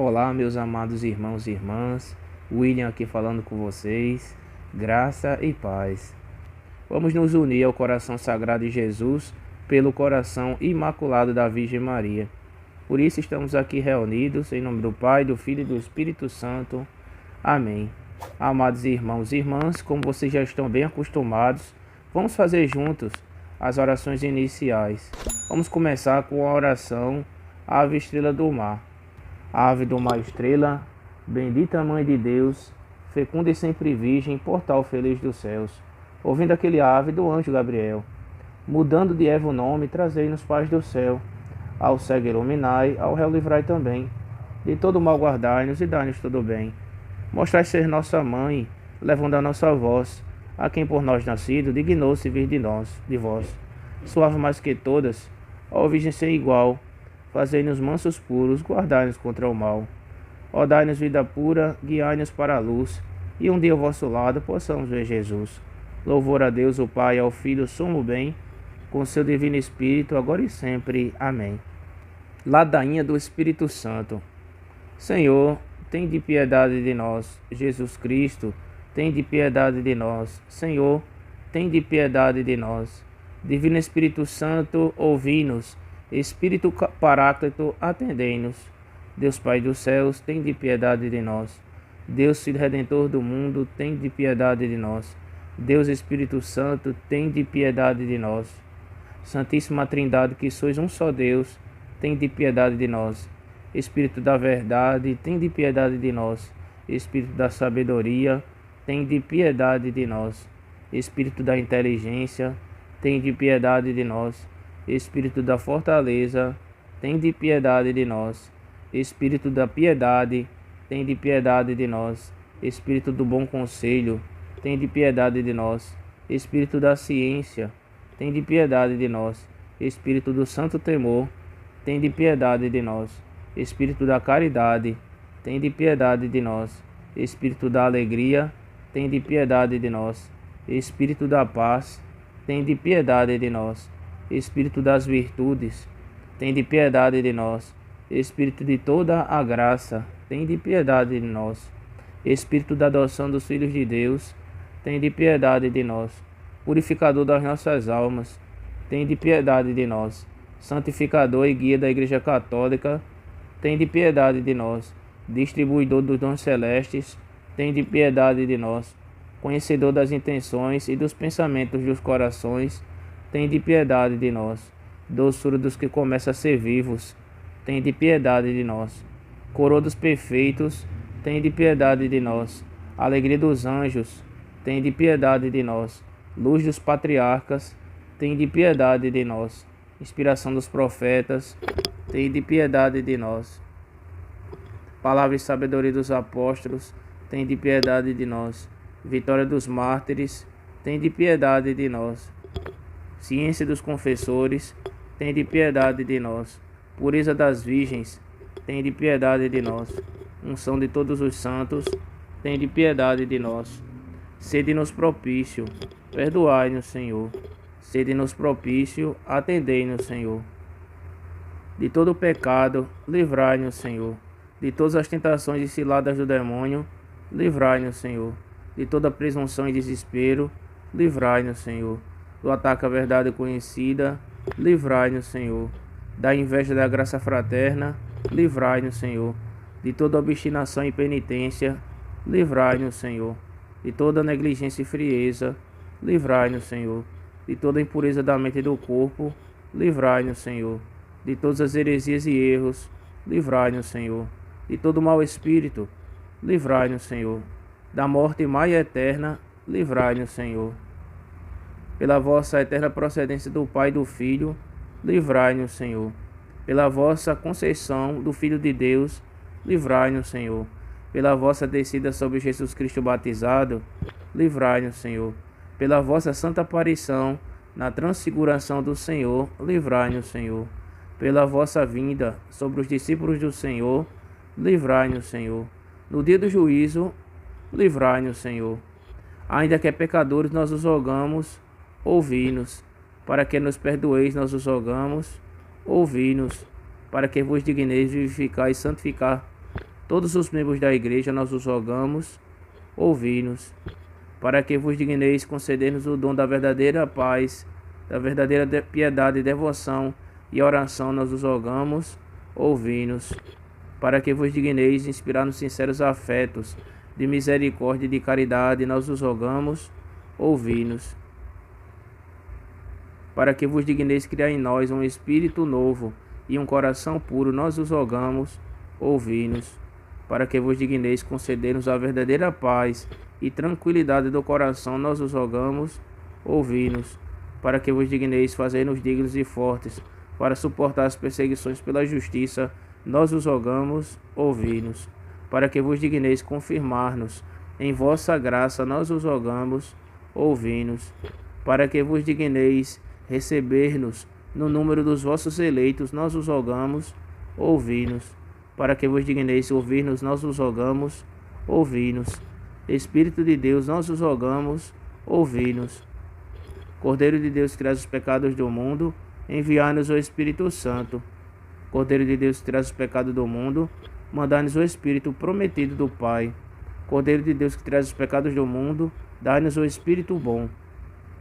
Olá, meus amados irmãos e irmãs, William aqui falando com vocês, graça e paz. Vamos nos unir ao coração sagrado de Jesus pelo coração imaculado da Virgem Maria. Por isso estamos aqui reunidos em nome do Pai, do Filho e do Espírito Santo. Amém. Amados irmãos e irmãs, como vocês já estão bem acostumados, vamos fazer juntos as orações iniciais. Vamos começar com a oração Ave Estrela do Mar. Ave do mar estrela, bendita Mãe de Deus, fecunda e sempre virgem, portal feliz dos céus. Ouvindo aquele ave do anjo Gabriel, mudando de Eva o nome, trazei-nos paz do céu. Ao cego iluminai, ao réu livrai também, de todo mal guardai-nos e dai-nos todo bem. Mostrai ser nossa mãe, levando a nossa voz, a quem por nós nascido, dignou-se vir de vós. Suave mais que todas, ó Virgem sem igual, fazei-nos mansos puros, guardai-nos contra o mal. Ó dai-nos vida pura, guiai-nos para a luz, e um dia ao vosso lado possamos ver Jesus. Louvor a Deus, o Pai, ao Filho, sumo bem, com seu divino Espírito, agora e sempre. Amém. Ladainha do Espírito Santo. Senhor, tende piedade de nós. Jesus Cristo, tende piedade de nós. Senhor, tende piedade de nós. Divino Espírito Santo, ouvi-nos. Espírito Paráclito, atendei-nos. Deus Pai dos céus, tende piedade de nós. Deus Filho Redentor do mundo, tende piedade de nós. Deus Espírito Santo, tende piedade de nós. Santíssima Trindade, que sois um só Deus, tende piedade de nós. Espírito da verdade, tende piedade de nós. Espírito da sabedoria, tende piedade de nós. Espírito da inteligência, tende piedade de nós. Espírito da fortaleza, tende piedade de nós. Espírito da piedade, tende piedade de nós. Espírito do bom conselho, tende piedade de nós. Espírito da ciência, tende piedade de nós. Espírito do santo temor, tende piedade de nós. Espírito da caridade, tende piedade de nós. Espírito da alegria, tende piedade de nós. Espírito da paz, tende piedade de nós. Espírito das virtudes, tende piedade de nós. Espírito de toda a graça, tende piedade de nós. Espírito da adoção dos filhos de Deus, tende piedade de nós. Purificador das nossas almas, tende piedade de nós. Santificador e guia da Igreja Católica, tende piedade de nós. Distribuidor dos dons celestes, tende piedade de nós. Conhecedor das intenções e dos pensamentos dos corações, tende piedade de nós. Doçura dos que começam a ser vivos, tende piedade de nós. Coroa dos perfeitos, tende piedade de nós. Alegria dos anjos, tende piedade de nós. Luz dos patriarcas, tende piedade de nós. Inspiração dos profetas, tende piedade de nós. Palavra e sabedoria dos apóstolos, tende piedade de nós. Vitória dos mártires, tende piedade de nós. Ciência dos confessores, tende piedade de nós. Pureza das virgens, tende piedade de nós. Unção de todos os santos, tende piedade de nós. Sede-nos propício, perdoai-nos, Senhor. Sede-nos propício, atendei-nos, Senhor. De todo pecado, livrai-nos, Senhor. De todas as tentações e ciladas do demônio, livrai-nos, Senhor. De toda presunção e desespero, livrai-nos, Senhor. Do ataque à verdade conhecida, livrai-nos, Senhor. Da inveja da graça fraterna, livrai-nos, Senhor. De toda obstinação e penitência, livrai-nos, Senhor. De toda negligência e frieza, livrai-nos, Senhor. De toda impureza da mente e do corpo, livrai-nos, Senhor. De todas as heresias e erros, livrai-nos, Senhor. De todo mau espírito, livrai-nos, Senhor. Da morte má e eterna, livrai-nos, Senhor. Pela vossa eterna procedência do Pai e do Filho, livrai-nos, Senhor. Pela vossa conceição do Filho de Deus, livrai-nos, Senhor. Pela vossa descida sobre Jesus Cristo batizado, livrai-nos, Senhor. Pela vossa santa aparição na transfiguração do Senhor, livrai-nos, Senhor. Pela vossa vinda sobre os discípulos do Senhor, livrai-nos, Senhor. No dia do juízo, livrai-nos, Senhor. Ainda que pecadores nós os rogamos, ouvi-nos. Para que nos perdoeis nós os rogamos, ouvi-nos. Para que vos digneis vivificar e santificar todos os membros da igreja, nós os rogamos, ouvi-nos, para que vos digneis conceder-nos o dom da verdadeira paz, da verdadeira piedade e devoção e oração, nós os rogamos, ouvi-nos, para que vos digneis inspirar-nos sinceros afetos de misericórdia e de caridade, nós os rogamos, ouvi-nos, para que vos digneis criar em nós um espírito novo e um coração puro, nós os rogamos, ouvi-nos, para que vos digneis conceder-nos a verdadeira paz e tranquilidade do coração, nós os rogamos, ouvi-nos, para que vos digneis fazer-nos dignos e fortes, para suportar as perseguições pela justiça, nós os rogamos, ouvi-nos, para que vos digneis confirmar-nos em vossa graça, nós os rogamos, ouvi-nos, para que vos digneis receber-nos no número dos vossos eleitos, nós os rogamos, ouvi-nos, para que vos digneis ouvir-nos, nós os rogamos, ouvi-nos, Espírito de Deus, nós os rogamos, ouvi-nos, Cordeiro de Deus que traz os pecados do mundo, enviai-nos o Espírito Santo. Cordeiro de Deus que traz os pecados do mundo, mandai-nos o Espírito prometido do Pai. Cordeiro de Deus que traz os pecados do mundo, dai-nos o Espírito bom.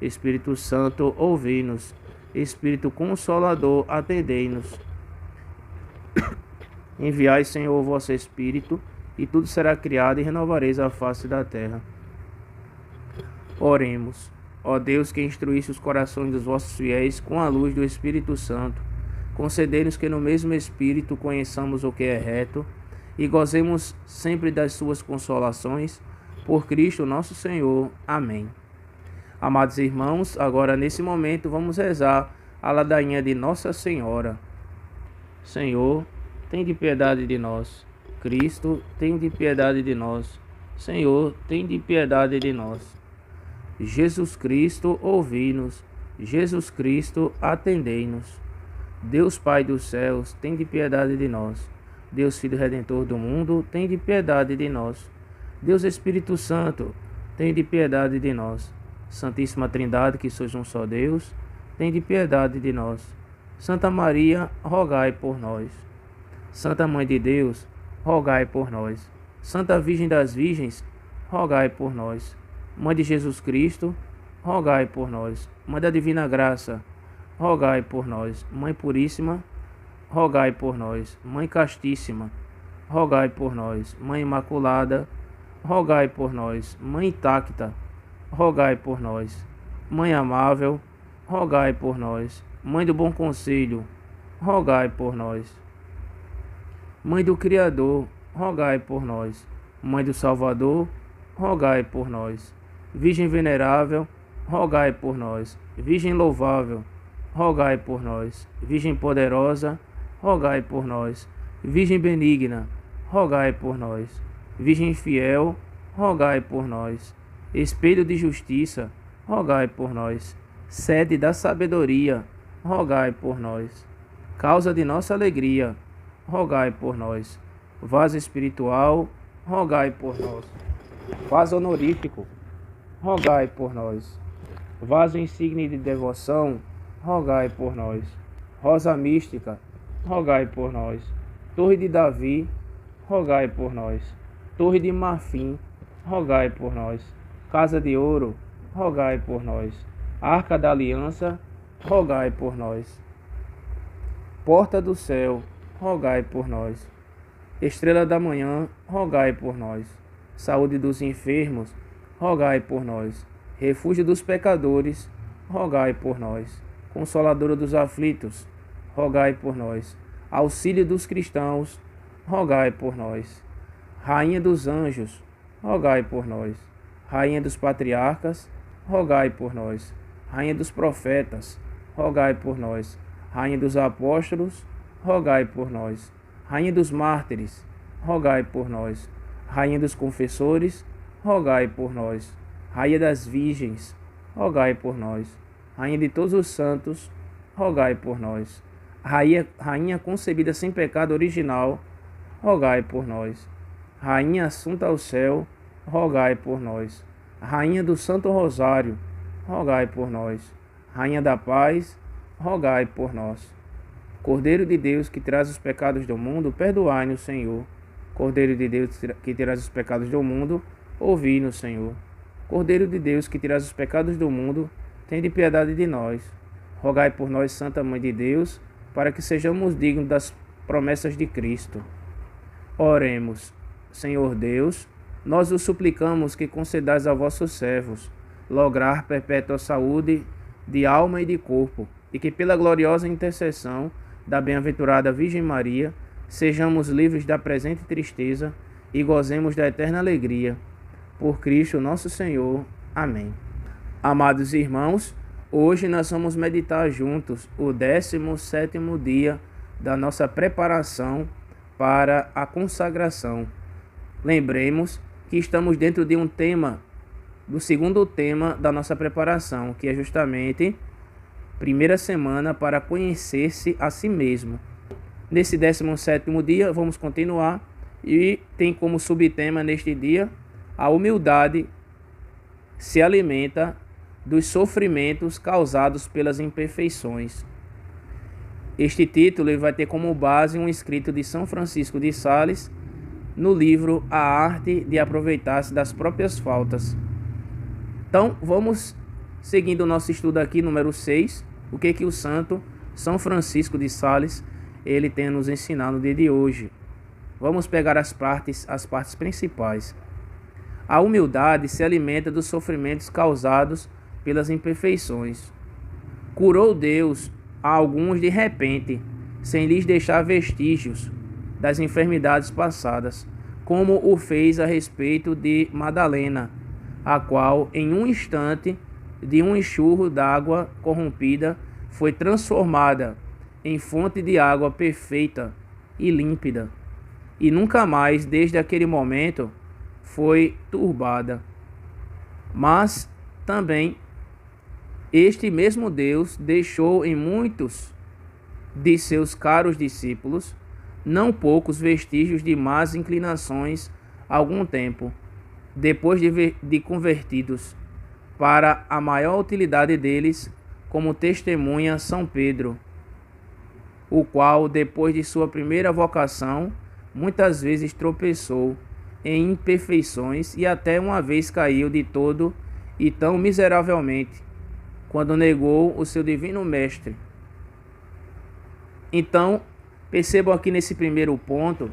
Espírito Santo, ouvi-nos. Espírito Consolador, atendei-nos. Enviai, Senhor, o vosso Espírito, e tudo será criado e renovareis a face da terra. Oremos. Ó Deus, que instruísse os corações dos vossos fiéis com a luz do Espírito Santo, concedei-nos que no mesmo Espírito conheçamos o que é reto e gozemos sempre das suas consolações, por Cristo nosso Senhor. Amém. Amados irmãos, agora nesse momento vamos rezar a ladainha de Nossa Senhora. Senhor, tende piedade de nós. Cristo, tende piedade de nós. Senhor, tende piedade de nós. Jesus Cristo, ouvi-nos. Jesus Cristo, atendei-nos. Deus Pai dos céus, tende piedade de nós. Deus Filho Redentor do mundo, tende piedade de nós. Deus Espírito Santo, tende piedade de nós. Santíssima Trindade, que sois um só Deus, tende piedade de nós. Santa Maria, rogai por nós. Santa Mãe de Deus, rogai por nós. Santa Virgem das Virgens, rogai por nós. Mãe de Jesus Cristo, rogai por nós. Mãe da Divina Graça, rogai por nós. Mãe Puríssima, rogai por nós. Mãe Castíssima, rogai por nós. Mãe Imaculada, rogai por nós. Mãe Intacta, rogai por nós. Mãe Amável, rogai por nós. Mãe do Bom Conselho, rogai por nós. Mãe do Criador, rogai por nós. Mãe do Salvador, rogai por nós. Virgem venerável, rogai por nós. Virgem louvável, rogai por nós. Virgem poderosa, rogai por nós. Virgem benigna, rogai por nós. Virgem fiel, rogai por nós. Espelho de justiça, rogai por nós. Sede da sabedoria, rogai por nós. Causa de nossa alegria, rogai por nós. Vaso espiritual, rogai por nós. Vaso honorífico, rogai por nós. Vaso insigne de devoção, rogai por nós. Rosa mística, rogai por nós. Torre de Davi, rogai por nós. Torre de marfim, rogai por nós. Casa de ouro, rogai por nós. Arca da aliança, rogai por nós. Porta do céu, rogai por nós. Estrela da manhã, rogai por nós. Saúde dos enfermos, rogai por nós. Refúgio dos pecadores, rogai por nós. Consoladora dos aflitos, rogai por nós. Auxílio dos cristãos, rogai por nós. Rainha dos anjos, rogai por nós. Rainha dos patriarcas, rogai por nós. Rainha dos profetas, rogai por nós. Rainha dos apóstolos, rogai por nós. Rainha dos mártires, rogai por nós. Rainha dos confessores, rogai por nós. Rainha das virgens, rogai por nós. Rainha de todos os santos, rogai por nós. Rainha concebida sem pecado original, rogai por nós. Rainha assunta ao céu, rogai por nós. Rainha do Santo Rosário, rogai por nós. Rainha da paz, rogai por nós. Cordeiro de Deus que traz os pecados do mundo, perdoai-nos, Senhor. Cordeiro de Deus que tiras os pecados do mundo, ouvi-nos, Senhor. Cordeiro de Deus que tiras os pecados do mundo, tende piedade de nós. Rogai por nós, Santa Mãe de Deus, para que sejamos dignos das promessas de Cristo. Oremos. Senhor Deus, nós os suplicamos que concedais a vossos servos lograr perpétua saúde de alma e de corpo, e que pela gloriosa intercessão da bem-aventurada Virgem Maria, sejamos livres da presente tristeza e gozemos da eterna alegria. Por Cristo nosso Senhor. Amém. Amados irmãos, hoje nós vamos meditar juntos o 17º dia da nossa preparação para a consagração. Lembremos que estamos dentro de um tema, do segundo tema da nossa preparação, que é justamente primeira semana para conhecer-se a si mesmo. Nesse 17º dia, vamos continuar e tem como subtema neste dia: a humildade se alimenta dos sofrimentos causados pelas imperfeições. Este título ele vai ter como base um escrito de São Francisco de Sales no livro A Arte de Aproveitar-se das Próprias Faltas. Então, vamos seguindo o nosso estudo aqui, número 6, o que o santo São Francisco de Sales ele tem a nos ensinar no dia de hoje. Vamos pegar as partes principais. A humildade se alimenta dos sofrimentos causados pelas imperfeições. Curou Deus a alguns de repente, sem lhes deixar vestígios das enfermidades passadas, como o fez a respeito de Madalena, a qual, em um instante, de um enxurro d'água corrompida, foi transformada em fonte de água perfeita e límpida, e nunca mais, desde aquele momento, foi turbada. Mas também este mesmo Deus deixou em muitos de seus caros discípulos não poucos vestígios de más inclinações algum tempo, depois de convertidos, para a maior utilidade deles, como testemunha São Pedro, o qual, depois de sua primeira vocação, muitas vezes tropeçou em imperfeições e até uma vez caiu de todo e tão miseravelmente, quando negou o seu divino mestre. Então, percebam aqui nesse primeiro ponto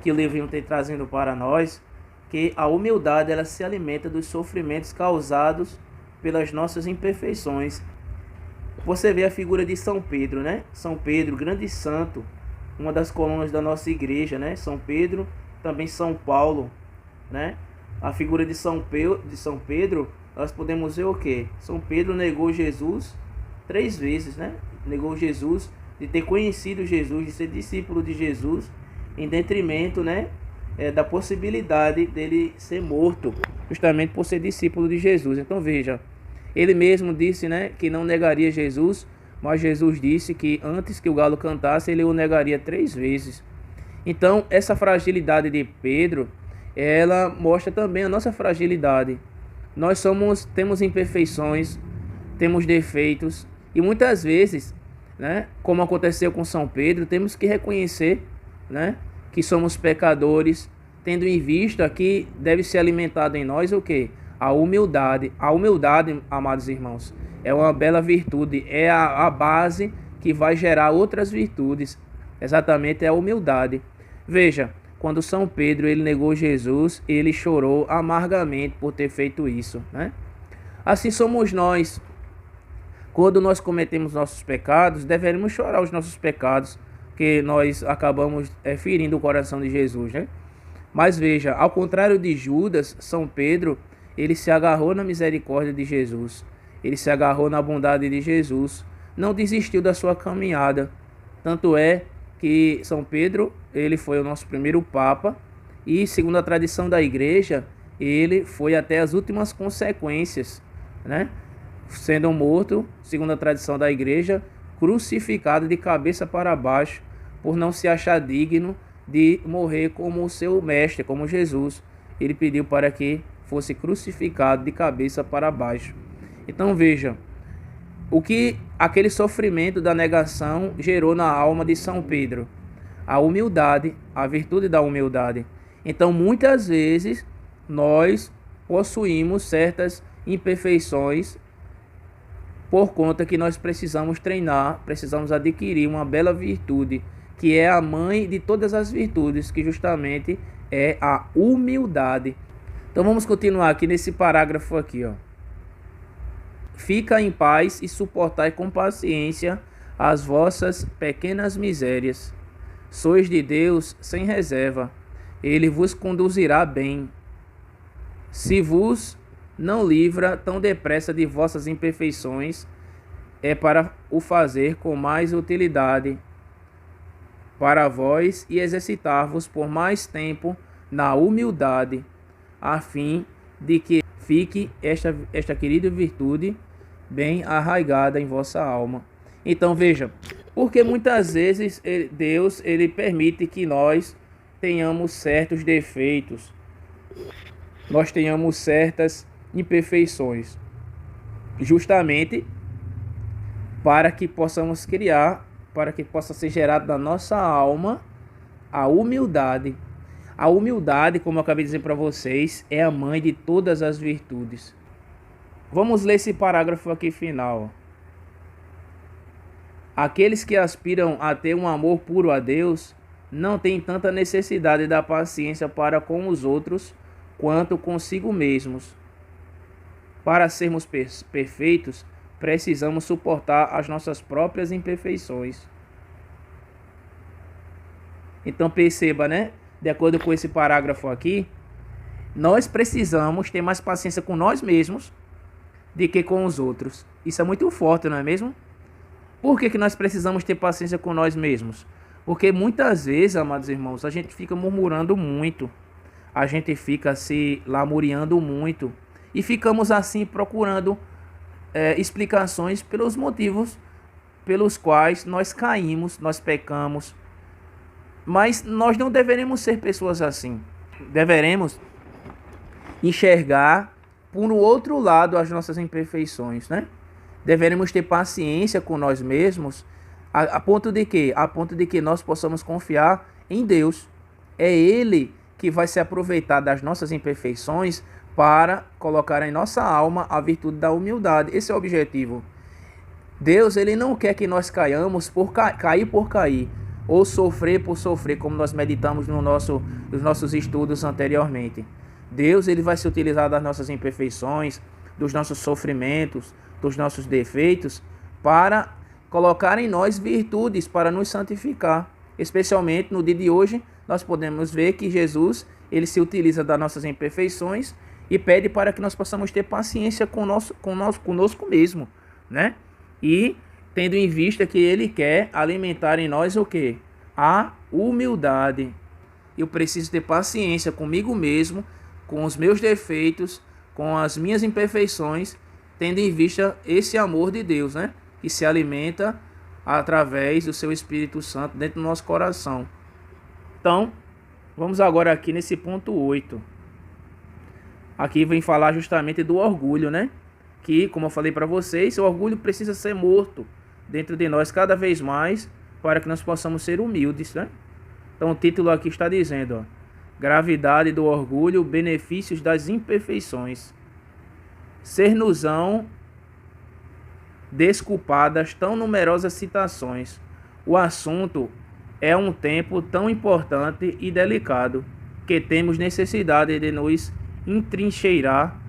que o livrinho tem trazendo para nós, que a humildade ela se alimenta dos sofrimentos causados pelas nossas imperfeições. Você vê a figura de São Pedro, né? São Pedro, grande santo, uma das colunas da nossa igreja, né? São Pedro, também São Paulo, né? A figura de São Pedro, nós podemos ver o quê? São Pedro negou Jesus 3 vezes, né? Negou Jesus, de ter conhecido Jesus, de ser discípulo de Jesus, em detrimento, né? Da possibilidade dele ser morto, justamente por ser discípulo de Jesus. Então veja, ele mesmo disse, né, que não negaria Jesus, mas Jesus disse que antes que o galo cantasse, ele o negaria 3 vezes. Então essa fragilidade de Pedro, ela mostra também a nossa fragilidade. Nós temos imperfeições, temos defeitos, e muitas vezes, né, como aconteceu com São Pedro, temos que reconhecer, né, que somos pecadores, tendo em vista que deve ser alimentado em nós o quê? A humildade. A humildade, amados irmãos, é uma bela virtude, é a base que vai gerar outras virtudes. Exatamente, é a humildade. Veja, quando São Pedro ele negou Jesus, ele chorou amargamente por ter feito isso, né? Assim somos nós. Quando nós cometemos nossos pecados, devemos chorar os nossos pecados, que nós acabamos ferindo o coração de Jesus, né? Mas veja, ao contrário de Judas, São Pedro, ele se agarrou na misericórdia de Jesus, ele se agarrou na bondade de Jesus, não desistiu da sua caminhada. Tanto é que São Pedro, ele foi o nosso primeiro Papa e, segundo a tradição da Igreja, ele foi até as últimas consequências, né? Sendo morto, segundo a tradição da Igreja, crucificado de cabeça para baixo, por não se achar digno de morrer como o seu mestre, como Jesus. Ele pediu para que fosse crucificado de cabeça para baixo. Então veja, o que aquele sofrimento da negação gerou na alma de São Pedro. a humildade, a virtude da humildade. Então, muitas vezes, nós possuímos certas imperfeições por conta que nós precisamos treinar, precisamos adquirir uma bela virtude, que é a mãe de todas as virtudes, que justamente é a humildade. Então vamos continuar aqui nesse parágrafo aqui, ó. Fica em paz e suportai com paciência as vossas pequenas misérias. Sois de Deus sem reserva, ele vos conduzirá bem. Se vos não livra tão depressa de vossas imperfeições, é para o fazer com mais utilidade para vós e exercitar-vos por mais tempo na humildade, a fim de que fique esta querida virtude bem arraigada em vossa alma. Então veja, porque muitas vezes Deus ele permite que nós tenhamos certos defeitos, nós tenhamos certas imperfeições, justamente para que possamos criar, para que possa ser gerado na nossa alma a humildade. A humildade, como eu acabei de dizer para vocês, é a mãe de todas as virtudes. Vamos ler esse parágrafo aqui final. Aqueles que aspiram a ter um amor puro a Deus não têm tanta necessidade da paciência para com os outros quanto consigo mesmos. Para sermos perfeitos, precisamos suportar as nossas próprias imperfeições. Então perceba, né? De acordo com esse parágrafo aqui, nós precisamos ter mais paciência com nós mesmos do que com os outros. Isso é muito forte, não é mesmo? Por que nós precisamos ter paciência com nós mesmos? Porque muitas vezes, amados irmãos, a gente fica murmurando muito, a gente fica se lamuriando muito e ficamos assim procurando explicações pelos motivos pelos quais nós caímos, nós pecamos. Mas nós não deveremos ser pessoas assim. Deveremos enxergar por um outro lado as nossas imperfeições, né? Deveremos ter paciência com nós mesmos, a ponto de quê? A ponto de que nós possamos confiar em Deus. É Ele que vai se aproveitar das nossas imperfeições para colocar em nossa alma a virtude da humildade. Esse é o objetivo. Deus, ele não quer que nós caiamos por cair por cair, ou sofrer por sofrer, como nós meditamos nos nossos estudos anteriormente. Deus, ele vai se utilizar das nossas imperfeições, dos nossos sofrimentos, dos nossos defeitos, para colocar em nós virtudes, para nos santificar. Especialmente no dia de hoje, nós podemos ver que Jesus, ele se utiliza das nossas imperfeições e pede para que nós possamos ter paciência conosco mesmo, né? E tendo em vista que ele quer alimentar em nós o quê? A humildade. Eu preciso ter paciência comigo mesmo, com os meus defeitos, com as minhas imperfeições, tendo em vista esse amor de Deus, né? Que se alimenta através do seu Espírito Santo dentro do nosso coração. Então, vamos agora aqui nesse ponto 8. Aqui vem falar justamente do orgulho, né? Que, como eu falei para vocês, o orgulho precisa ser morto dentro de nós cada vez mais para que nós possamos ser humildes, né? Então o título aqui está dizendo, ó, gravidade do orgulho, benefícios das imperfeições. Ser-nos-ão desculpadas tão numerosas citações. O assunto é um tempo tão importante e delicado que temos necessidade de nos entrincheirar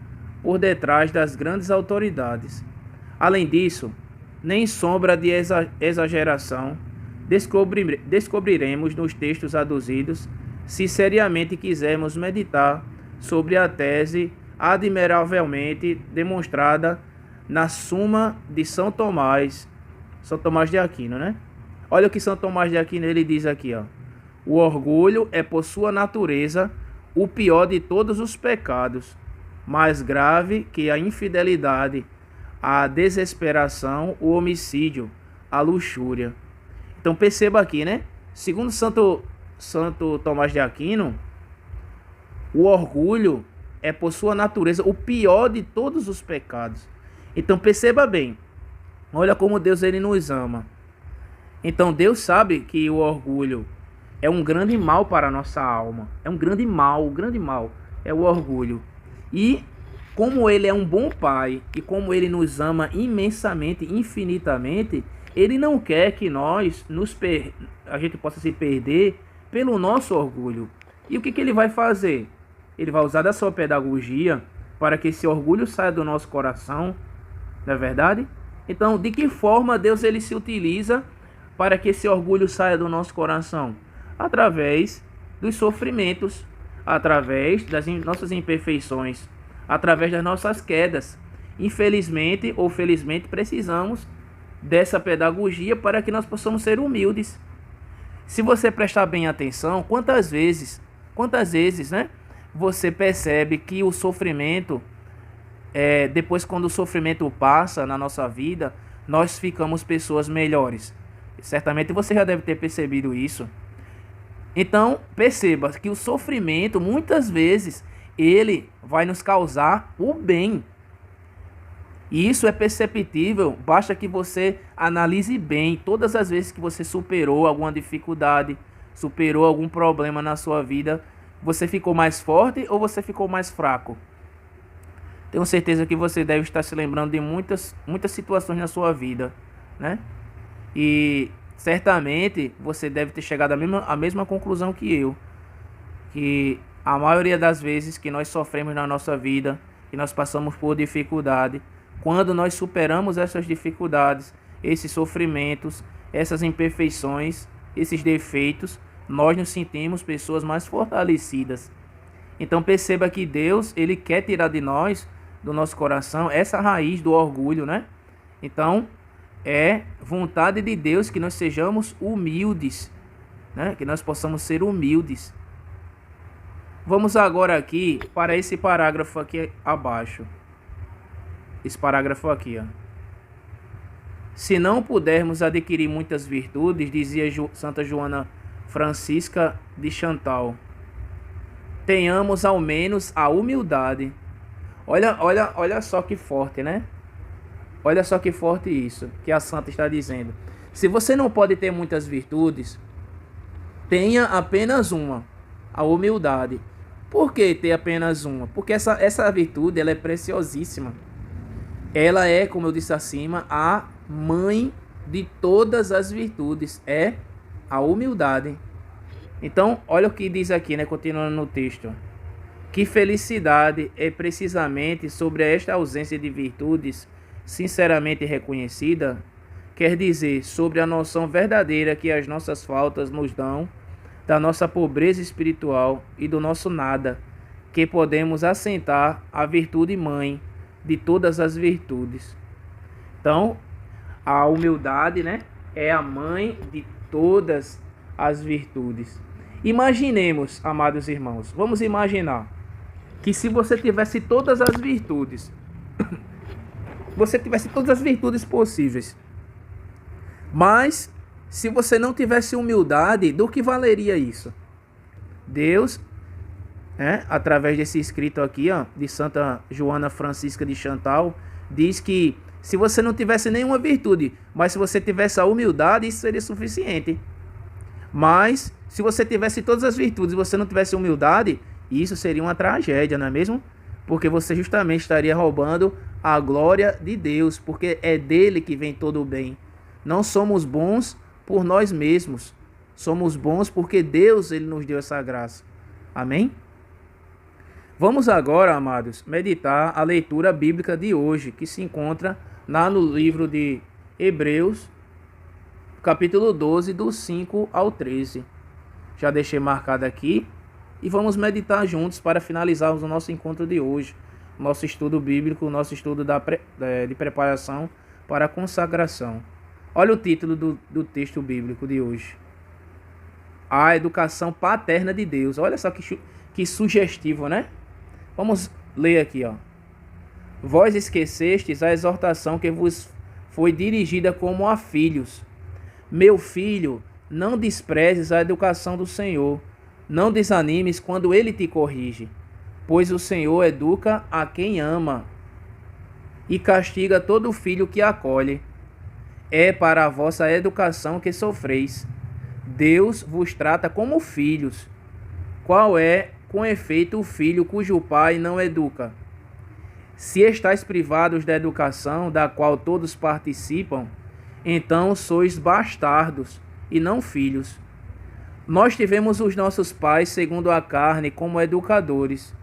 por detrás das grandes autoridades. Além disso, nem sombra de exageração descobriremos nos textos aduzidos se seriamente quisermos meditar sobre a tese admiravelmente demonstrada na Suma de São Tomás de Aquino, né? Olha o que São Tomás de Aquino ele diz aqui, ó. O orgulho é por sua natureza o pior de todos os pecados, mais grave que a infidelidade, a desesperação, o homicídio, a luxúria. Então perceba aqui, né? Segundo Santo Tomás de Aquino, o orgulho é por sua natureza o pior de todos os pecados. Então perceba bem, olha como Deus ele nos ama. Então Deus sabe que o orgulho é um grande mal para a nossa alma. É um grande mal, é o orgulho. E como ele é um bom pai e como ele nos ama imensamente, infinitamente, ele não quer que a gente possa se perder pelo nosso orgulho. E o que ele vai fazer? Ele vai usar da sua pedagogia para que esse orgulho saia do nosso coração, não é verdade? Então, de que forma Deus ele se utiliza para que esse orgulho saia do nosso coração? Através dos sofrimentos, através das nossas imperfeições, através das nossas quedas. Infelizmente ou felizmente precisamos dessa pedagogia para que nós possamos ser humildes. Se você prestar bem atenção, quantas vezes, né, você percebe que o sofrimento, depois quando o sofrimento passa na nossa vida, nós ficamos pessoas melhores. Certamente você já deve ter percebido isso. Então, perceba que o sofrimento, muitas vezes, ele vai nos causar o bem. E isso é perceptível, basta que você analise bem todas as vezes que você superou alguma dificuldade, superou algum problema na sua vida, você ficou mais forte ou você ficou mais fraco? Tenho certeza que você deve estar se lembrando de muitas situações na sua vida, né? E certamente você deve ter chegado à mesma conclusão que eu, que a maioria das vezes que nós sofremos na nossa vida, que nós passamos por dificuldade, quando nós superamos essas dificuldades, esses sofrimentos, essas imperfeições, esses defeitos, nós nos sentimos pessoas mais fortalecidas. Então perceba que Deus, ele quer tirar de nós, do nosso coração, essa raiz do orgulho, né? Então, é vontade de Deus que nós sejamos humildes, né? Que nós possamos ser humildes. Vamos agora aqui para esse parágrafo aqui abaixo. Esse parágrafo aqui, ó. Se não pudermos adquirir muitas virtudes, dizia Santa Joana Francisca de Chantal, tenhamos ao menos a humildade. Olha só que forte, né? Olha só que forte isso que a santa está dizendo. Se você não pode ter muitas virtudes, tenha apenas uma, a humildade. Por que ter apenas uma? Porque essa virtude, ela é preciosíssima. Ela é, como eu disse acima, a mãe de todas as virtudes, é a humildade. Então, olha o que diz aqui, né, continuando no texto. Que felicidade é precisamente sobre esta ausência de virtudes sinceramente reconhecida, quer dizer, sobre a noção verdadeira que as nossas faltas nos dão, da nossa pobreza espiritual e do nosso nada, que podemos assentar a virtude mãe de todas as virtudes. Então, a humildade, né, é a mãe de todas as virtudes. Imaginemos, amados irmãos, vamos imaginar que se você tivesse todas as virtudes, você tivesse todas as virtudes possíveis, mas se você não tivesse humildade, do que valeria isso? Deus, através desse escrito aqui, ó, de Santa Joana Francisca de Chantal, diz que se você não tivesse nenhuma virtude, mas se você tivesse a humildade, isso seria suficiente. Mas se você tivesse todas as virtudes e você não tivesse humildade, isso seria uma tragédia, não é mesmo? Porque você justamente estaria roubando a glória de Deus, porque é dele que vem todo o bem. Não somos bons por nós mesmos. Somos bons porque Deus, ele nos deu essa graça. Amém? Vamos agora, amados, meditar a leitura bíblica de hoje, que se encontra lá no livro de Hebreus, capítulo 12, do 5 ao 13. Já deixei marcado aqui. E vamos meditar juntos para finalizarmos o nosso encontro de hoje. Nosso estudo bíblico, nosso estudo de preparação para a consagração. Olha o título do texto bíblico de hoje. A educação paterna de Deus. Olha só que sugestivo, né? Vamos ler aqui, ó. Vós esquecestes a exortação que vos foi dirigida como a filhos. Meu filho, não desprezes a educação do Senhor. Não desanimes quando ele te corrige, pois o Senhor educa a quem ama e castiga todo filho que acolhe. É para a vossa educação que sofreis. Deus vos trata como filhos. Qual é, com efeito, o filho cujo pai não educa? Se estáis privados da educação da qual todos participam, então sois bastardos e não filhos. Nós tivemos os nossos pais segundo a carne como educadores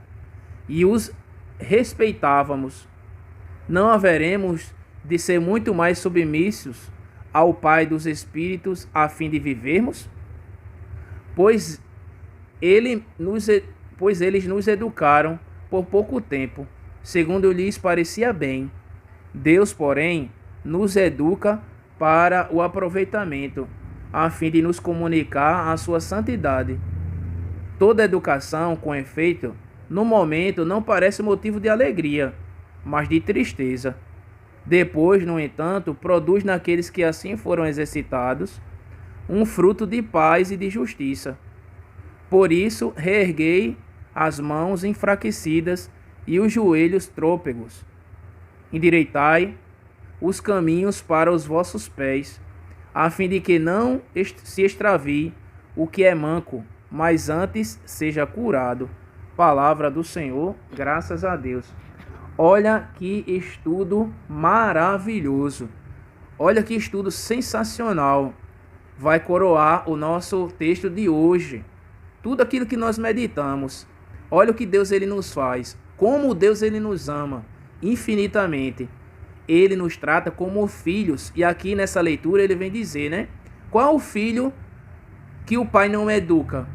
e os respeitávamos. Não haveremos de ser muito mais submissos ao Pai dos Espíritos a fim de vivermos? Pois eles nos educaram por pouco tempo, segundo lhes parecia bem. Deus, porém, nos educa para o aproveitamento, a fim de nos comunicar a sua santidade. Toda educação, com efeito, no momento não parece motivo de alegria, mas de tristeza. Depois, no entanto, produz naqueles que assim foram exercitados um fruto de paz e de justiça. Por isso, reerguei as mãos enfraquecidas e os joelhos trôpegos. Endireitai os caminhos para os vossos pés, a fim de que não se extravie o que é manco, mas antes seja curado. Palavra do Senhor, graças a Deus. Olha que estudo maravilhoso. Olha que estudo sensacional. Vai coroar o nosso texto de hoje. Tudo aquilo que nós meditamos. Olha o que Deus ele nos faz. Como Deus ele nos ama infinitamente. Ele nos trata como filhos. E aqui nessa leitura ele vem dizer, né? Qual o filho que o pai não educa?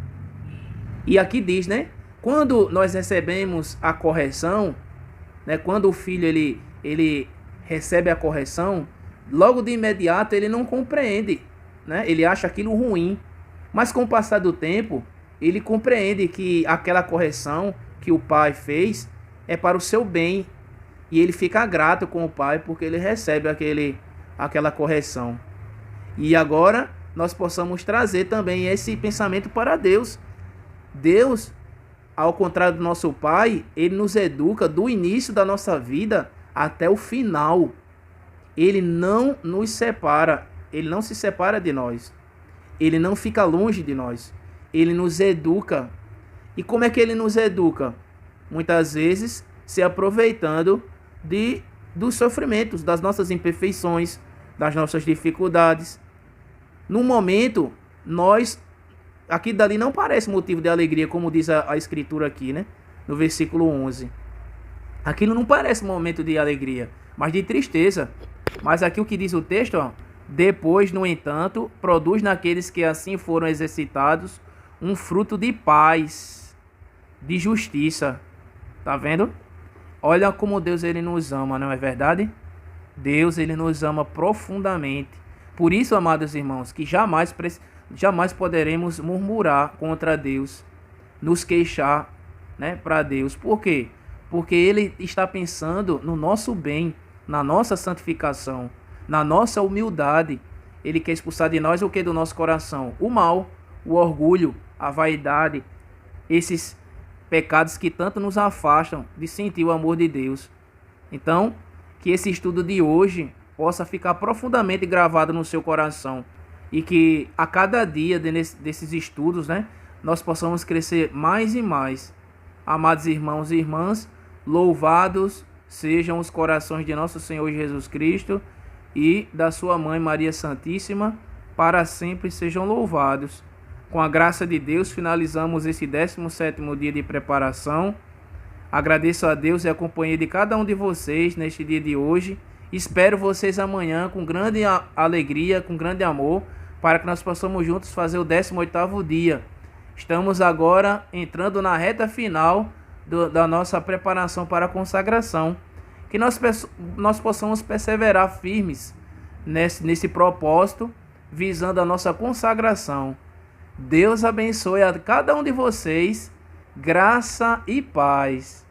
E aqui diz, né? Quando nós recebemos a correção, né? Quando o filho ele recebe a correção, logo de imediato ele não compreende, né? Ele acha aquilo ruim. Mas com o passar do tempo, ele compreende que aquela correção que o pai fez é para o seu bem. E ele fica grato com o pai porque ele recebe aquela correção. E agora nós possamos trazer também esse pensamento para Deus. Deus, ao contrário do nosso pai, ele nos educa do início da nossa vida até o final. Ele não nos separa, ele não se separa de nós. Ele não fica longe de nós. Ele nos educa. E como é que ele nos educa? Muitas vezes se aproveitando dos sofrimentos, das nossas imperfeições, das nossas dificuldades. No momento, aqui dali não parece motivo de alegria, como diz a escritura aqui, né? No versículo 11. Aquilo não parece momento de alegria, mas de tristeza. Mas aqui o que diz o texto, ó, depois, no entanto, produz naqueles que assim foram exercitados um fruto de paz, de justiça. Tá vendo? Olha como Deus ele nos ama, não é verdade? Deus ele nos ama profundamente. Por isso, amados irmãos, que jamais poderemos murmurar contra Deus, nos queixar, né, para Deus. Por quê? Porque ele está pensando no nosso bem, na nossa santificação, na nossa humildade. Ele quer expulsar de nós o que do nosso coração? O mal, o orgulho, a vaidade, esses pecados que tanto nos afastam de sentir o amor de Deus. Então, que esse estudo de hoje possa ficar profundamente gravado no seu coração e que a cada dia desses estudos, né, nós possamos crescer mais e mais. Amados irmãos e irmãs, louvados sejam os corações de nosso Senhor Jesus Cristo e da sua Mãe Maria Santíssima, para sempre sejam louvados. Com a graça de Deus, finalizamos esse 17º dia de preparação. Agradeço a Deus e a companhia de cada um de vocês neste dia de hoje. Espero vocês amanhã com grande alegria, com grande amor, para que nós possamos juntos fazer o 18º dia. Estamos agora entrando na reta final da nossa preparação para a consagração. Que nós possamos perseverar firmes nesse propósito, visando a nossa consagração. Deus abençoe a cada um de vocês, graça e paz.